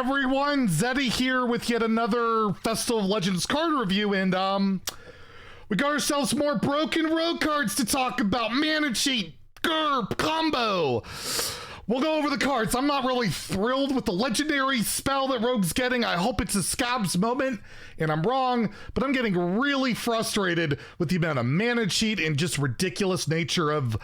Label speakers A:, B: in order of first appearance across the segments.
A: everyone, Zeddy here with yet another Festival of Legends card review, and we got ourselves more broken rogue cards to talk about. Mana Cheat, GURP, Combo. We'll go over the cards. I'm not really thrilled with the legendary spell that Rogue's getting. I hope it's a Scabs moment, and I'm wrong, but I'm getting really frustrated with the amount of Mana Cheat and just ridiculous nature of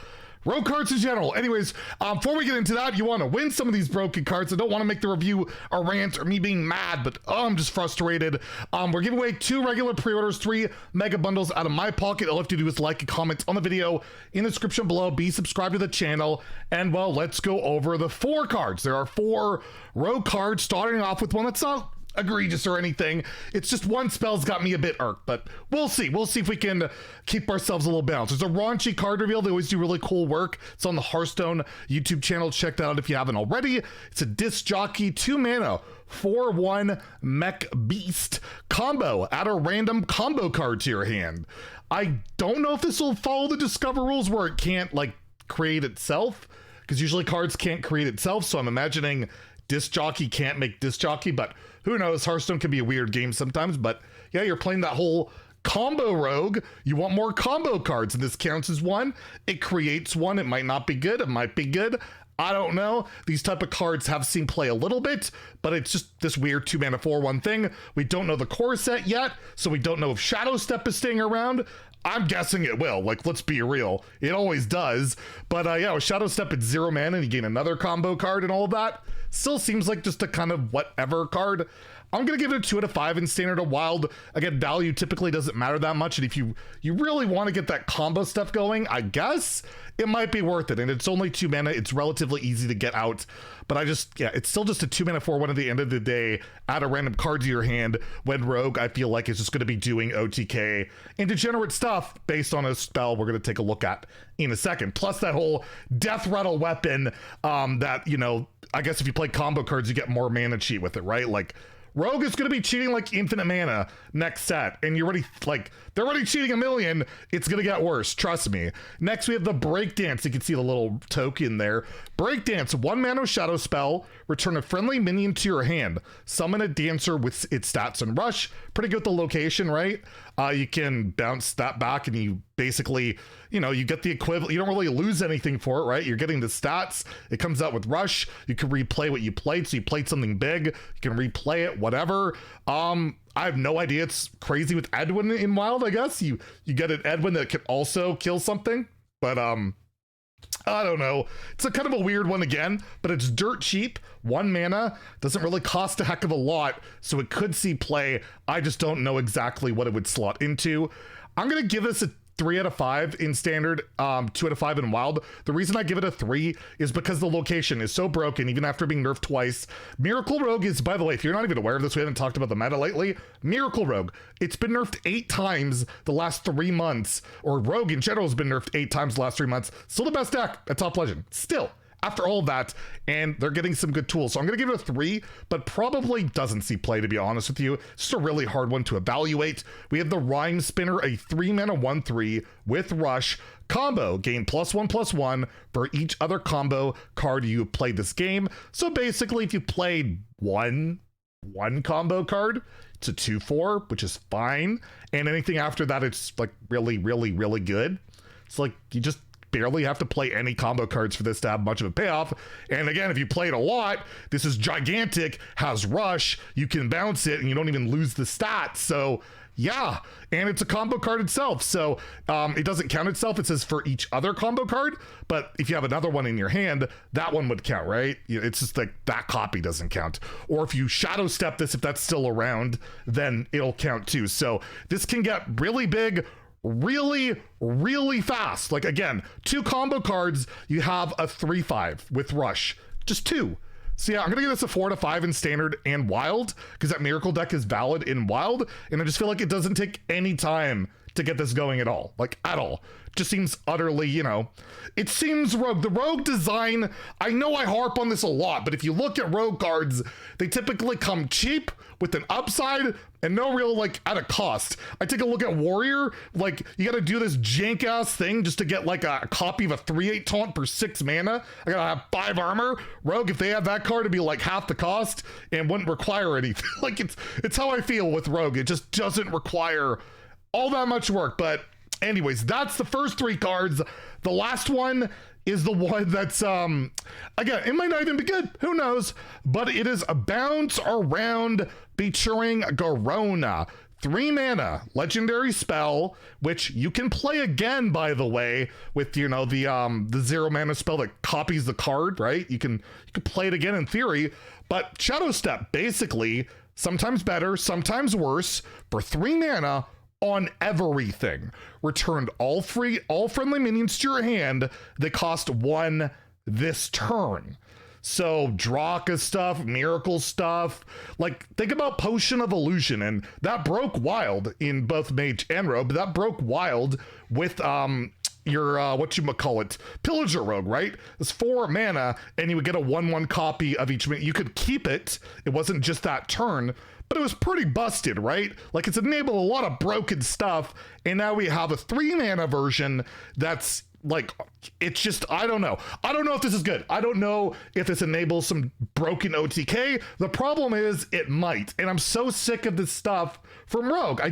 A: Rogue cards in general. Anyways, before we get into that, you want to win some of these broken cards. I don't want to make the review a rant or me being mad, but I'm just frustrated. We're giving away 2 regular pre-orders, 3 mega bundles out of my pocket. All you have to do is like and comment on the video in the description below, be subscribed to the channel, and well, let's go over the 4 cards. There are 4 Rogue cards, starting off with one that's not egregious or anything. It's just one spell's got me a bit irked, but we'll see. We'll see if we can keep ourselves a little balanced. There's a raunchy card reveal. They always do really cool work. It's on the Hearthstone YouTube channel. Check that out if you haven't already. It's a Disc Jockey 2 mana 4/1 Mech Beast combo. Add a random combo card to your hand. I don't know if this will follow the Discover rules where it can't like create itself, because usually cards can't create itself, so I'm imagining Disc Jockey can't make Disc Jockey, but who knows? Hearthstone can be a weird game sometimes, but yeah, you're playing that whole combo rogue. You want more combo cards, and this counts as one. It creates one. It might not be good. It might be good. I don't know. These type of cards have seen play a little bit, but it's just this weird 2 mana 4/1 thing. We don't know the core set yet, so we don't know if Shadow Step is staying around. I'm guessing it will. Like, let's be real. It always does. But yeah, with Shadow Step at 0 mana and you gain another combo card and all of that, still seems like just a kind of whatever card. I'm going to give it a 2 out of 5 in Standard or Wild. Again, value typically doesn't matter that much. And if you really want to get that combo stuff going, I guess it might be worth it. And it's only 2 mana. It's relatively easy to get out. But yeah, it's still just a 2 mana 4/1 at the end of the day. Add a random card to your hand when Rogue, I feel like, is just going to be doing OTK and degenerate stuff based on a spell we're going to take a look at in a second. Plus that whole Death Rattle weapon that, you know, I guess if you play combo cards, you get more mana cheat with it, right? Like, Rogue is going to be cheating like infinite mana next set, and you're already like, they're already cheating 1 million. It's going to get worse, trust me. Next, we have the Breakdance. You can see the little token there. Breakdance, 1 mana shadow spell, return a friendly minion to your hand, summon a dancer with its stats and rush. Pretty good with the location, right? You can bounce that back and you basically, you know, you get the equivalent. You don't really lose anything for it, right? You're getting the stats. It comes out with rush. You can replay what you played. So you played something big, you can replay it, whatever. I have no idea. It's crazy with Edwin in Wild, I guess. You get an Edwin that can also kill something, but I don't know. It's a kind of a weird one again, but it's dirt cheap. 1 mana, doesn't really cost a heck of a lot, so it could see play. I just don't know exactly what it would slot into. I'm going to give this a 3 out of 5 in Standard, 2 out of 5 in Wild. The reason I give it a 3 is because the location is so broken, even after being nerfed twice. Miracle Rogue is, by the way, if you're not even aware of this, we haven't talked about the meta lately. Miracle Rogue, it's been nerfed 8 times the last 3 months, or Rogue in general has been nerfed 8 times the last 3 months. Still the best deck at Top Legend. Still. After all of that, and they're getting some good tools. So I'm going to give it a 3, but probably doesn't see play, to be honest with you. It's just a really hard one to evaluate. We have the Rhyme Spinner, a 3 mana 1/3 with Rush combo. Gain +1/+1 for each other combo card you played this game. So basically, if you played one combo card, it's a 2/4, which is fine. And anything after that, it's like really, really, really good. It's like you just barely have to play any combo cards for this to have much of a payoff. And again, if you played a lot, this is gigantic, has rush, you can bounce it, and you don't even lose the stats. So yeah, and it's a combo card itself. So it doesn't count itself. It says for each other combo card, but if you have another one in your hand, that one would count, right? It's just like that copy doesn't count. Or if you shadow step this, if that's still around, then it'll count too. So this can get really big, really, really fast. Like, again, 2 combo cards, you have a 3/5 with rush, just 2. So yeah, I'm gonna give this a 4 out of 5 in Standard and Wild, because that Miracle deck is valid in Wild, and I just feel like it doesn't take any time to get this going at all, like at all. Just seems utterly, you know, it seems rogue. The rogue design, I know I harp on this a lot, but if you look at rogue cards, they typically come cheap with an upside and no real, like, at a cost. I take a look at Warrior, like, you gotta do this jank ass thing just to get like a copy of a 3/8 taunt for 6 mana. I gotta have 5 armor. Rogue, if they have that card, it'd be like half the cost and wouldn't require anything. Like, it's how I feel with Rogue. It just doesn't require all that much work. But anyways, that's the first 3 cards. The last one is the one that's, again, it might not even be good, who knows, but it is a Bounce Around featuring Garona. 3 mana, legendary spell, which you can play again, by the way, with, you know, the 0 mana spell that copies the card, right? You can play it again in theory, but Shadow Step, basically, sometimes better, sometimes worse, for 3 mana, on everything. Returned all friendly minions to your hand that cost 1 this turn. So Draka stuff, Miracle stuff, like think about Potion of Illusion, and that broke wild in both Mage and Rogue, but that broke wild with your whatchamacallit, Pillager Rogue, right? It's 4 mana, and you would get a 1/1 copy of each. You could keep it. It wasn't just that turn, but it was pretty busted, right? Like, it's enabled a lot of broken stuff, and now we have a 3 mana version that's like, it's just, I don't know. I don't know if this is good. I don't know if this enables some broken OTK. The problem is it might, and I'm so sick of this stuff from Rogue. I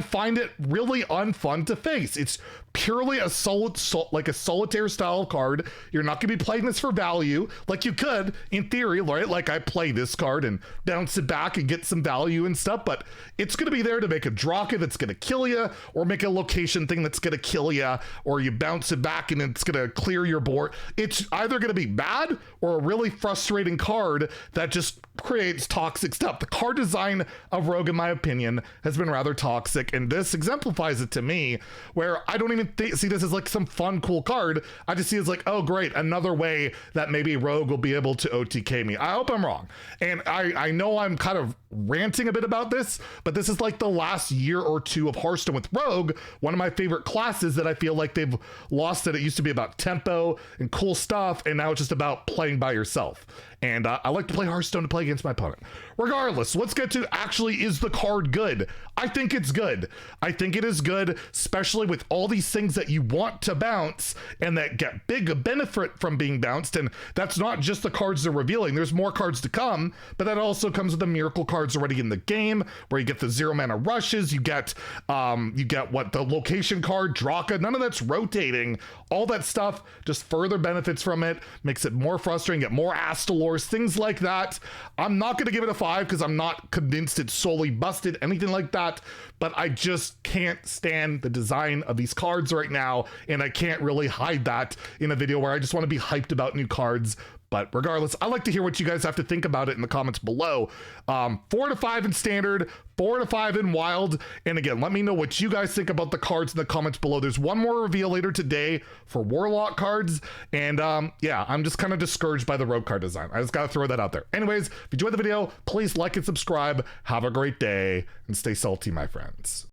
A: find it really unfun to face. It's purely a solitaire style card. You're not gonna be playing this for value, like you could in theory, right? Like, I play this card and bounce it back and get some value and stuff, but it's gonna be there to make a Draka that's gonna kill you, or make a location thing that's gonna kill you, or you bounce it back and it's gonna clear your board. It's either gonna be bad or a really frustrating card that just creates toxic stuff. The card design of Rogue, in my opinion, has been rather toxic, and this exemplifies it to me, where I don't even see this as like some fun, cool card. I just see it as like, oh great, another way that maybe Rogue will be able to OTK me. I hope I'm wrong. And I know I'm kind of ranting a bit about this, but this is like the last year or 2 of Hearthstone with Rogue, one of my favorite classes that I feel like they've lost it. It used to be about tempo and cool stuff, and now it's just about playing by yourself. And I like to play Hearthstone to play against my opponent. Regardless, let's get to, actually, is the card good? I think it's good. I think it is good, especially with all these things that you want to bounce and that get big benefit from being bounced. And that's not just the cards they're revealing. There's more cards to come, but that also comes with the miracle cards already in the game, where you get the 0 mana rushes, you get what, the location card, Draka, none of that's rotating. All that stuff just further benefits from it, makes it more frustrating, get more Astalors, things like that. I'm not going to give it a 5 because I'm not convinced it's solely busted, anything like that, but I just can't stand the design of these cards right now, and I can't really hide that in a video where I just want to be hyped about new cards. But regardless, I'd like to hear what you guys have to think about it in the comments below. 4 to 5 in standard, 4 to 5 in wild. And again, let me know what you guys think about the cards in the comments below. There's one more reveal later today for Warlock cards. And yeah, I'm just kind of discouraged by the Rogue card design. I just got to throw that out there. Anyways, if you enjoyed the video, please like and subscribe. Have a great day and stay salty, my friends.